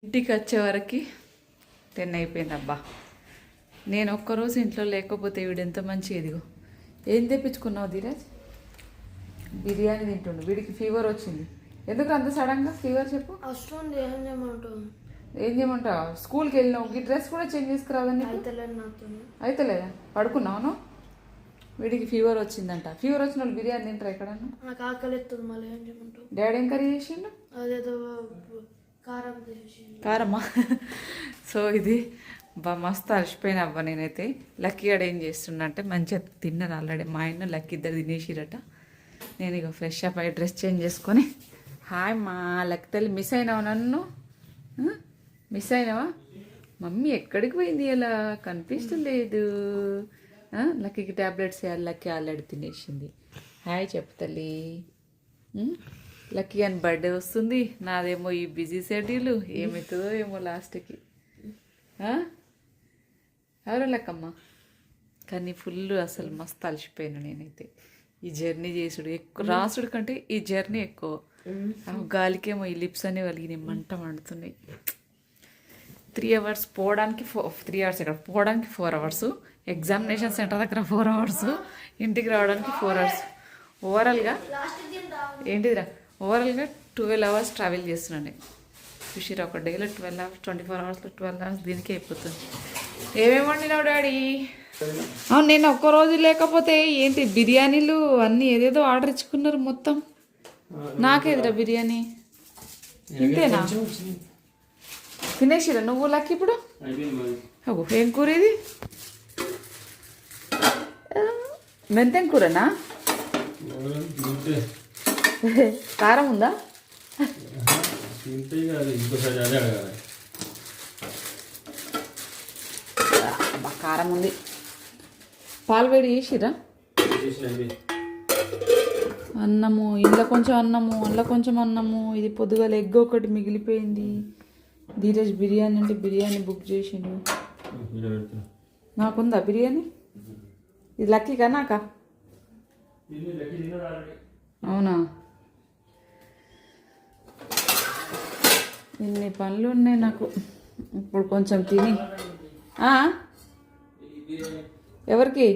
ఇంటికి వచ్చే వరకు 10 అయిపోయింది. అబ్బా, నేను ఒక్కరోజు ఇంట్లో లేకపోతే వీడెంత మంచి ఎదిగో. ఏం తెప్పించుకున్నావు ధీరజ్? బిర్యానీ తింటుండు. వీడికి ఫీవర్ వచ్చింది. ఎందుకు అంత సడన్గా ఫీవర్ చెప్పు? ఏం చేయమంటావు? స్కూల్కి వెళ్ళినావు, ఈ డ్రెస్ కూడా చేంజ్ చేసుకురాదని అయితే లేదా? పడుకున్నావు నువ్వు? వీడికి ఫీవర్ వచ్చిందంట. ఫీవర్ వచ్చిన వాళ్ళు బిర్యానీ తింటారు ఎక్కడన్నా? నాకు ఆకలి ఎత్తుంది. మళ్ళీ ఏం చేయమంటావు? డాడీ ఏం కర్రీ చేసిండు? అదేదో కారం చేసిండు. కారమా? సో ఇది మస్తు అలసిపోయిన అవ్వ నేనైతే. లక్కీ ఆడ ఏం చేస్తుండంటే మంచిగా తిన్నారు ఆల్రెడీ. మా ఆయన లక్కీ ఇద్దరు తినేసిరట. నేను ఇక ఫ్రెష్ అప్ అయ్యి డ్రెస్ చేంజ్ చేసుకొని, హాయ్ మా లక్కీ తల్లి, మిస్ అయినావా నన్ను? మిస్ అయినావా? మమ్మీ ఎక్కడికి పోయింది ఇలా కనిపిస్తలేదు. లక్కీకి ట్యాబ్లెట్స్ వేయాలి. లక్కీ ఆల్రెడీ తినేసింది. హాయ్ చెప్పు తల్లి. లక్కీ అని బర్త్డే వస్తుంది. నాదేమో ఈ బిజీ షెడ్యూల్ ఏమవుతుందో ఏమో లాస్ట్కి. ఎవరో లెక్కమ్మ. కానీ ఫుల్ అసలు మస్తు అలసిపోయాను నేనైతే. ఈ జర్నీ చేసుడు ఎక్కువ, రాసుడు కంటే ఈ జర్నీ ఎక్కువ. గాలికేమో ఈ లిప్స్ అనే వాళ్ళకి మంట మండుతున్నాయి. 3 hours పోవడానికి 3 hours ఇక్కడ పోవడానికి 4 hours, ఎగ్జామినేషన్ సెంటర్ దగ్గర 4 hours, ఇంటికి రావడానికి 4 hours. ఓవరాల్గా ఏంటిదిరా, ఓవరాల్గా 12 hours ట్రావెల్ చేస్తున్నాను నేను. చూసిరా, ఒక డేలో 12 hours, 24 hours, 12 hours దీనికే అయిపోతుంది. ఏమేమి వండినావు డాడీ? అవును, నేను ఒక్కరోజు లేకపోతే ఏంటి బిర్యానీలు అన్నీ ఏదేదో ఆర్డర్ ఇచ్చుకున్నారు మొత్తం. నాకేదిరా బిర్యానీ? ఇంతేనా? తినేసిరా నువ్వు లక్కీ ఇప్పుడు? ఏం కూర ఇది? మెంతెం కూరనా? కారం ఉందా? కారం ఉంది. పాలు వేడి చేసిరా? అన్నము, ఇంట్లో కొంచెం అన్నము, అందులో కొంచెం అన్నము. ఇది పొద్దుగాల ఎగ్ ఒకటి మిగిలిపోయింది. ధీరజ్ బిర్యానీ అంటే బిర్యానీ బుక్ చేసిండు. నాకుందా బిర్యానీ? ఇది లక్కీగా నాకా? అవునా? ఇన్ని పనులు ఉన్నాయి నాకు. ఇప్పుడు కొంచెం తిని. ఎవరికి?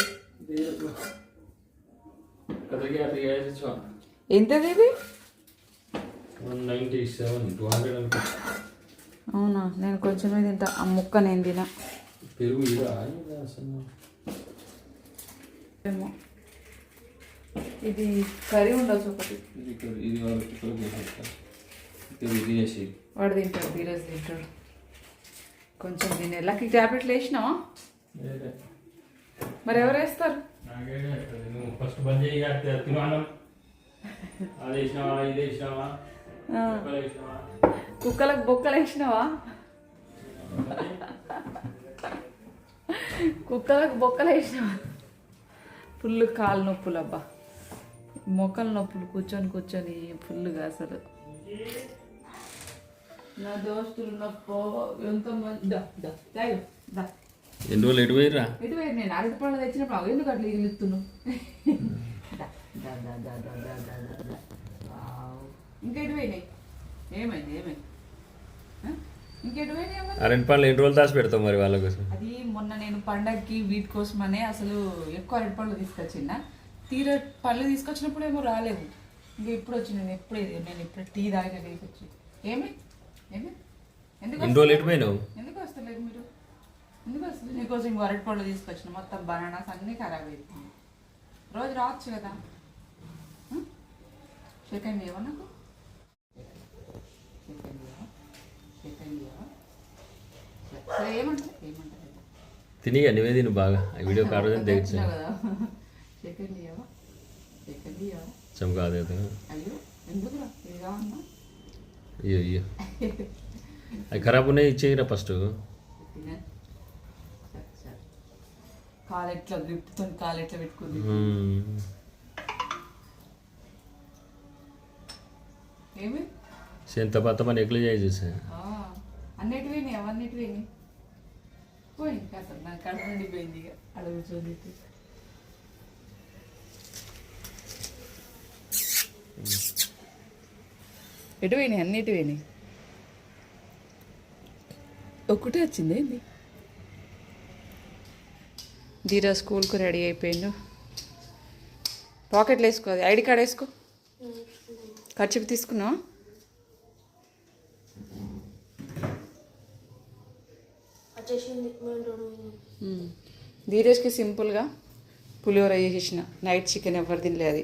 ఎంతది ఇది? అవునా? నేను కొంచెమే తింటా. ఆ ముక్క నేను తినా. ఏమో ఇది కర్రీ ఉండొచ్చు ఒకటి. వాడు తింటాడు, ధీరజ్ తింటాడు. కొంచెం తినే. లక్కీ ట్యాబ్లెట్లు వేసినావా? మరి ఎవరు వేస్తారు? కుక్కలకు బొక్కలు వేసినావా? కుక్కలకు బొక్కలు వేసినావా? ఫుల్ కాలు నొప్పులు అబ్బా, మొక్కల నొప్పులు కూర్చొని కూర్చొని ఫుల్గా అసలు. నా దోస్తులు నొప్పో ఎంతమంది. ఎన్ని రోజులు ఎటు పోయిరా? ఎటు పోయి నేను అరటి పళ్ళు తెచ్చినప్పుడు ఎందుకు అట్లా ఇగులుతున్నావు? ఇంకెటు పోయినాయి? ఏమైంది? ఇంకెటు పోయినాయి? అరటి పళ్ళు ఎన్ని రోజులు దాచి పెడతాం మరి వాళ్ళ కోసం? అది మొన్న నేను పండగకి వీటి కోసమనే అసలు ఎక్కువ అరటి పళ్ళు తీసుకొచ్చిన. తీర పళ్ళు తీసుకొచ్చినప్పుడు ఏమో రాలేదు. ఇంకా ఇప్పుడు వచ్చి నేను ఇప్పుడు టీ తాగిన తీసుకొచ్చి. ఏమి ఎందుకు పోయినావు? ఎందుకు వస్తలేదు మీరు? ఎందుకు వస్తుంది? నీకోసం ఇంకో అరటి పళ్ళు తీసుకొచ్చిన. మొత్తం బనానాస్ అన్నీ ఖరాబ్ అయిపోయింది. రోజు రావచ్చు కదా. సెకండ్ ఇయర్ నాకు సరే ఏమంటారు తిని నువ్వే తిను బాగా. వీడియో కాదు తెచ్చు కదా. సెకండ్ ఇయర్ చంకాదు. అయ్యో ఎందుకు ఇది కావన్నా? అయ్యో అవి ఖరాబ్ ఉన్నాయి, ఇచ్చేయరా ఫస్ట్. కాలు ఎట్లా గ్రిప్తో కాలు ఎట్లా పెట్టుకుంది. ఏమి ఎంత పత్త పని ఎట్లా చేసా? అన్నిటివి అవన్నిటివి పోయింది. అసలు నాకు కడుపు నిండిపోయింది. ఇక అడుగు చూసి ఎటు పోయినాయి? అన్నిటి పోయినాయి. ఒకటే వచ్చింది ఏంది ధీరా స్కూల్కు రెడీ అయిపోయిండు పాకెట్లో వేసుకో అది ఐడి కార్డ్ వేసుకో ఖర్చు తీసుకున్నావా వచ్చేసింది ధీరేజ్కి సింపుల్గా పులిహోర చేసేసిన నైట్ చికెన్ ఎవరు తినలే అది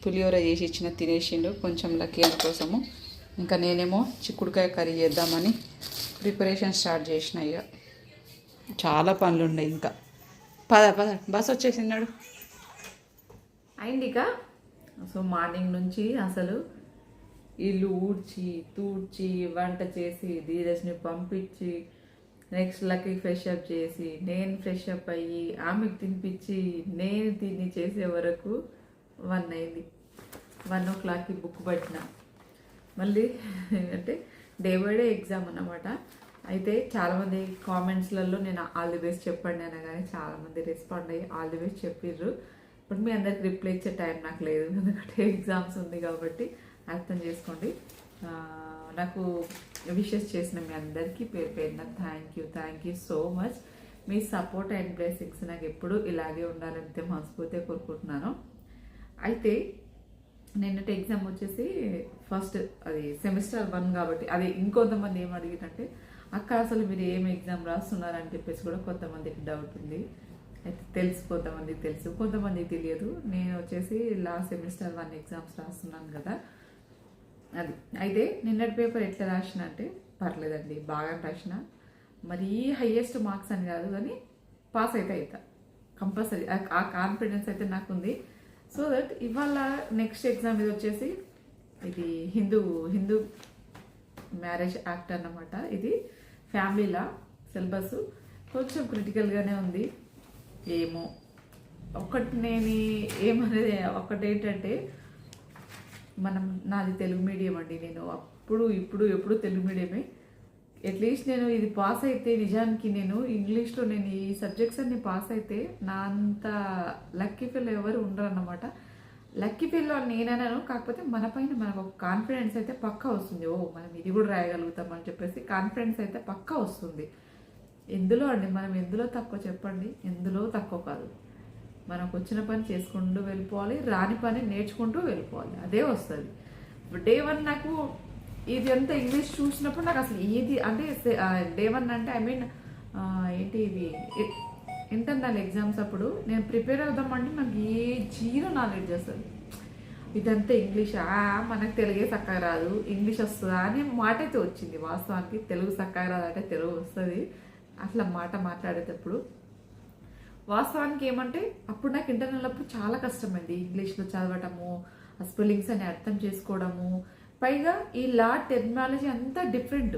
పులిహోర చేసి ఇచ్చిన తినేసిండు కొంచెం లక్కీ కోసము ఇంకా నేనేమో చిక్కుడుకాయ కర్రీ చేద్దామని ప్రిపరేషన్ స్టార్ట్ చేసిన ఇక చాలా పనులు ఉన్నాయి ఇంకా పద బస్ వచ్చేసినాడు అయింది ఇక సో మార్నింగ్ నుంచి అసలు ఇల్లు ఊడ్చి తూడ్చి వంట చేసి ధీరజ్ని పంపించి నెక్స్ట్ లక్కీ ఫ్రెష్ అప్ చేసి నేను ఫ్రెష్ అప్ అయ్యి ఆమెకు తినిపించి నేను తిని చేసే వరకు 1 అయింది 1 o'clockకి బుక్ పట్టిన మళ్ళీ అంటే డే బై డే ఎగ్జామ్ అన్నమాట అయితే చాలామంది కామెంట్స్లలో నేను ఆల్ ది బెస్ట్ చెప్పండి అనగానే చాలామంది రెస్పాండ్ అయ్యి ఆల్ ది బెస్ట్ చెప్పిర్రు బట్ మీ అందరికి రిప్లై ఇచ్చే టైం నాకు లేదు ఎందుకంటే ఎగ్జామ్స్ ఉంది కాబట్టి అర్థం చేసుకోండి నాకు విషెస్ చేసిన మీ అందరికీ పేరు పేరున thank you so much me support and blessings నాకు ఎప్పుడు ఇలాగే ఉండాలంటే మనస్ఫూర్తిగా కోరుకుంటున్నాను అయితే నిన్నటి ఎగ్జామ్ వచ్చేసి ఫస్ట్ అది సెమిస్టర్ 1 కాబట్టి అది ఇంకొంతమంది ఏం అడిగినట్టే అక్క అసలు మీరు ఏం ఎగ్జామ్ రాస్తున్నారని చెప్పేసి కూడా కొంతమందికి డౌట్ ఉంది అయితే తెలుసు కొంతమందికి తెలుసు కొంతమందికి తెలియదు నేను వచ్చేసి లాస్ట్ సెమిస్టర్ 1 ఎగ్జామ్స్ రాస్తున్నాను కదా అది అయితే నిన్నటి పేపర్ ఎట్లా రాసిన అంటే పర్లేదండి బాగా రాసిన మరీ హైయెస్ట్ మార్క్స్ అని కాదు కానీ పాస్ అయితే అవుతా కంపల్సరీ ఆ కాన్ఫిడెన్స్ అయితే నాకు ఉంది సో దట్ ఇవాళ నెక్స్ట్ ఎగ్జామ్ ఇది వచ్చేసి ఇది హిందూ మ్యారేజ్ యాక్ట్ అన్నమాట ఇది ఫ్యామిలీలా సిలబస్ కొంచెం క్రిటికల్గానే ఉంది ఏమో ఒకటి నేను ఏమనేది ఒకటి ఏంటంటే నాది తెలుగు మీడియం అండి నేను ఎప్పుడు తెలుగు మీడియమే అట్లీస్ట్ నేను ఇది పాస్ అయితే నిజానికి నేను ఇంగ్లీష్లో నేను ఈ సబ్జెక్ట్స్ అన్ని పాస్ అయితే నా అంత లక్కీ ఫెల్ ఎవరు ఉండరు అన్నమాట లక్కీ ఫెల్ నేనన్నాను కాకపోతే మన పైన మనకు ఒక కాన్ఫిడెన్స్ అయితే పక్కా వస్తుంది మనం ఇది కూడా రాయగలుగుతాం అని చెప్పేసి కాన్ఫిడెన్స్ అయితే పక్కా వస్తుంది ఎందులో అండి మనం ఎందులో తక్కువ చెప్పండి ఎందులో తక్కువ కాదు మనకు వచ్చిన పని చేసుకుంటూ వెళ్ళిపోవాలి రాని పని నేర్చుకుంటూ వెళ్ళిపోవాలి అదే వస్తుంది డే 1 నాకు ఇది అంతా ఇంగ్లీష్ చూసినప్పుడు నాకు అసలు ఏది అంటే డే 1 అంటే ఐ మీన్ ఏంటి ఇవి ఇంటర్నల్ ఎగ్జామ్స్ అప్పుడు నేను ప్రిపేర్ అవుదామంటే నాకు ఏ జీరో నాలెడ్జ్ వస్తుంది ఇదంతా ఇంగ్లీష్ మనకు తెలుగే చక్కగా రాదు ఇంగ్లీష్ వస్తుందా అనే మాట అయితే వచ్చింది వాస్తవానికి తెలుగు చక్కగా రాదంటే తెలుగు వస్తుంది అట్లా మాట మాట్లాడేటప్పుడు వాస్తవానికి ఏమంటే అప్పుడు నాకు ఇంటర్నల్ అప్పుడు చాలా కష్టమైంది ఇంగ్లీష్లో చదవటము ఆ స్పెల్లింగ్స్ అని అర్థం చేసుకోవడము పైగా ఈ లా టెర్మినాలజీ అంతా డిఫరెంట్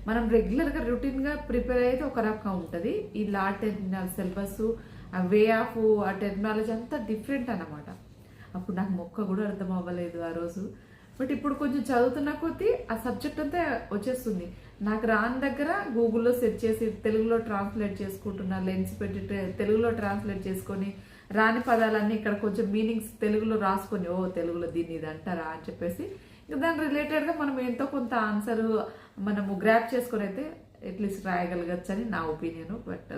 మనం రెగ్యులర్గా రొటీన్గా ప్రిపేర్ అయితే ఒక రకంగా ఉంటుంది ఈ లా టెర్మినల్ సిలబస్ ఆ వే ఆఫ్ ఆ టెర్మినాలజీ అంతా డిఫరెంట్ అన్నమాట అప్పుడు నాకు మొక్క కూడా అర్థం అవ్వలేదు ఆ రోజు బట్ ఇప్పుడు కొంచెం చదువుతున్న కొద్దీ ఆ సబ్జెక్ట్ అంతా వచ్చేస్తుంది నాకు రాని దగ్గర గూగుల్లో సెర్చ్ చేసి తెలుగులో ట్రాన్స్లేట్ చేసుకుంటున్నా లెన్స్ పెట్టి తెలుగులో ట్రాన్స్లేట్ చేసుకొని రాని పదాలన్నీ ఇక్కడ కొంచెం మీనింగ్స్ తెలుగులో రాసుకొని తెలుగులో దీన్ని ఇది అంటారా అని చెప్పేసి దాని రిలేటెడ్గా మనం ఎంతో కొంత ఆన్సర్ మనము గ్రాప్ చేసుకొని అయితే అట్లీస్ట్ రాయగలగచ్చు అని నా ఒపీనియన్ బట్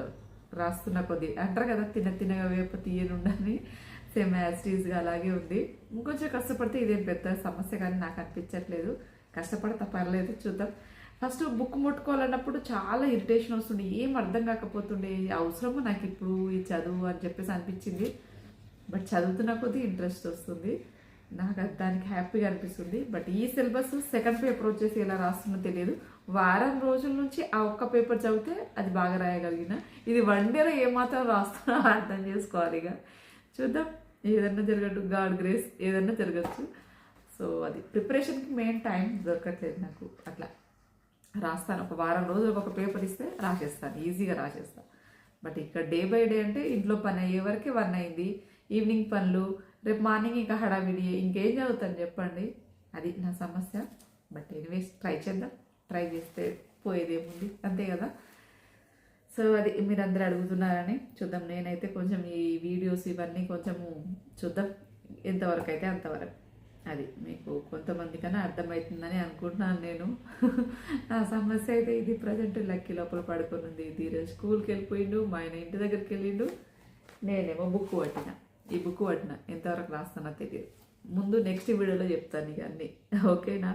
రాస్తున్న కొద్ది అంటారు కదా తిన్నగా వేప తీయనుండని సేమ్ యాజ్టీజ్గా అలాగే ఉంది ఇంకొంచెం కష్టపడితే ఇదేం పెద్ద సమస్య కానీ నాకు అనిపించట్లేదు కష్టపడితే పర్లేదు చూద్దాం ఫస్ట్ బుక్ ముట్టుకోవాలన్నప్పుడు చాలా ఇరిటేషన్ వస్తుండే ఏం అర్థం కాకపోతుండే అవసరమో నాకు ఇప్పుడు ఈ చదువు అని చెప్పేసి అనిపించింది బట్ చదువుతున్న కొద్దీ ఇంట్రెస్ట్ వస్తుంది నాకు దానికి హ్యాపీగా అనిపిస్తుంది బట్ ఈ సిలబస్ సెకండ్ పేపర్ వచ్చేసి ఎలా రాస్తుందో తెలియదు వారం రోజుల నుంచి ఆ ఒక్క పేపర్ చదివితే అది బాగా రాయగలిగిన ఇది 1 డేలో ఏమాత్రం రాస్తున్నా అర్థం చేసుకోవాలి ఇక చూద్దాం ఏదన్నా జరగట్టు గాడ్ గ్రేస్ ఏదన్నా జరగచ్చు సో అది ప్రిపరేషన్కి మెయిన్ టైం దొరకట్లేదు నాకు అట్లా రాస్తాను ఒక వారం రోజులకు ఒక పేపర్ ఇస్తే రాసేస్తాను ఈజీగా రాసేస్తాను బట్ ఇక్కడ డే బై డే అంటే ఇంట్లో పని అయ్యే వరకే 1 అయింది ఈవినింగ్ పనులు రేపు మార్నింగ్ ఇంకా హడావిడి ఇంకేం చదువుతాను చెప్పండి అది నా సమస్య బట్ ఎనీవేస్ ట్రై చేద్దాం ట్రై చేస్తే పోయేదేముంది అంతే కదా సో అది మీరు అందరూ అడుగుతున్నారని చూద్దాం నేనైతే కొంచెం ఈ వీడియోస్ ఇవన్నీ కొంచెము చూద్దాం ఎంతవరకు అయితే అంతవరకు అది మీకు కొంతమందికైనా అర్థమవుతుందని అనుకుంటున్నాను నేను. నా సమస్య అయితే ఇది. ప్రజెంట్ లక్కీ లోపల పడుకొని ఉంది, ధీరజ్ స్కూల్కి వెళ్ళిపోయిండు, మా ఆయన ఇంటి దగ్గరికి వెళ్ళిండు, నేనేమో బుక్ పట్టిన. ఈ బుక్ పట్టిన ఎంతవరకు రాస్తానో తెలియదు. ముందు నెక్స్ట్ వీడియోలో చెప్తాను ఇక అన్నీ, ఓకేనా?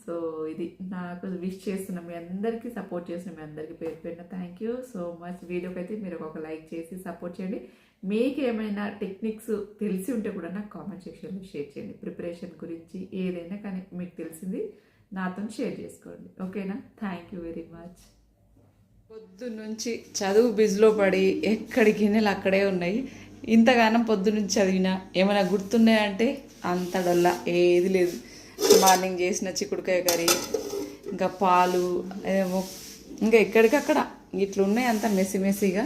సో ఇది నాకు విష్ చేస్తున్న మీ అందరికీ, సపోర్ట్ చేసిన మీ అందరికీ పేరు పేరున థ్యాంక్ యూ సో మచ్. వీడియోకి అయితే మీరు ఒక లైక్ చేసి సపోర్ట్ చేయండి. మీకు ఏమైనా టెక్నిక్స్ తెలిసి ఉంటే కూడా నాకు కామెంట్ సెక్షన్లో షేర్ చేయండి. ప్రిపరేషన్ గురించి ఏదైనా కానీ మీకు తెలిసింది నాతో షేర్ చేసుకోండి, ఓకేనా? Thank you very much. పొద్దున్నుంచి చదువు బిజీలో పడి ఎక్కడికి గిన్నెలు అక్కడే ఉన్నాయి. ఇంతగానం పొద్దున్నుంచి చదివినా ఏమైనా గుర్తున్నాయంటే అంతడల్లా ఏది లేదు. మార్నింగ్ చేసిన చిక్కుడుకాయ కర్రీ, ఇంకా పాలు ఏమో, ఇంకా ఎక్కడికక్కడ ఇట్లున్నాయి, అంతా మెస్సి మెస్సిగా.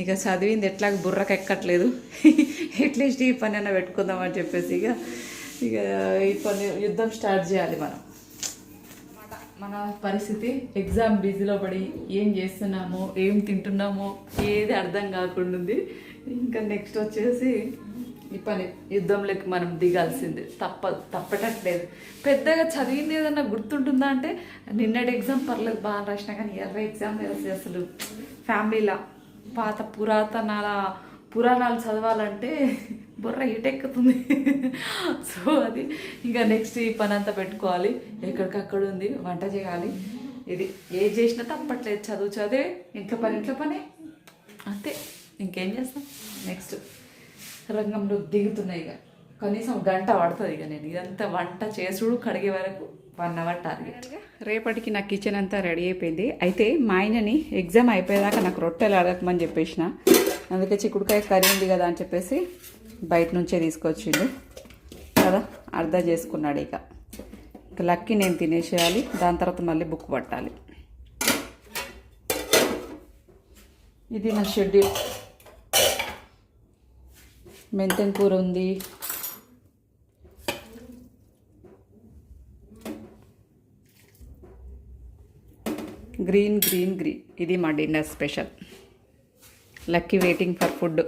ఇక చదివింది ఎట్లాగ బుర్రకు ఎక్కట్లేదు. అట్లీస్ట్ ఈ పని అయినా పెట్టుకుందామని చెప్పేసి ఇక ఈ పని యుద్ధం స్టార్ట్ చేయాలి మనం. మన పరిస్థితి ఎగ్జామ్ బిజీలో పడి ఏం చేస్తున్నామో ఏం తింటున్నామో ఏది అర్థం కాకుండా ఉంది. ఇంకా నెక్స్ట్ వచ్చేసి ఈ పని యుద్ధంలోకి మనం దిగాల్సిందే, తప్పటట్లేదు. పెద్దగా చదివింది ఏదన్నా గుర్తుంటుందా అంటే నిన్నటి ఎగ్జామ్ పర్లేదు బాగా రాసినా, కానీ ఎర్ర ఎగ్జామ్ అసలు ఫ్యామిలీలా పాత పురాణాలు చదవాలంటే బుర్ర హిటెక్కుతుంది. సో అది ఇంకా నెక్స్ట్ ఈ పని అంతా పెట్టుకోవాలి. ఎక్కడికక్కడ ఉంది, వంట చేయాలి. ఇది ఏది చేసినా తప్పట్లేదు. చదివే ఇంట్లో పని అంతే, ఇంకేం చేస్తాం. నెక్స్ట్ రంగంలో దిగుతున్నాయి. ఇక కనీసం గంట పడుతుంది. ఇక నేను ఇదంతా వంట చేసుడు కడిగే వరకు 1 అవర్ టార్గెట్. రేపటికి నా కిచెన్ అంతా రెడీ అయిపోయింది. అయితే మా ఆయనని ఎగ్జామ్ అయిపోయేదాకా నాకు రొట్టెలు అడగమని చెప్పేసిన. అందుకే చిక్కుడుకాయ కర్రీ ఉంది కదా అని చెప్పేసి బయట నుంచే తీసుకొచ్చిండు కదా, అర్థం చేసుకున్నాడు. ఇక లక్కీ నేను తినేసేయాలి, దాని తర్వాత మళ్ళీ బుక్ పట్టాలి. ఇది నా షెడ్యూల్. మెంతెం కూర ఉంది, గ్రీన్. ఇది మా dinner special. Lucky waiting for food.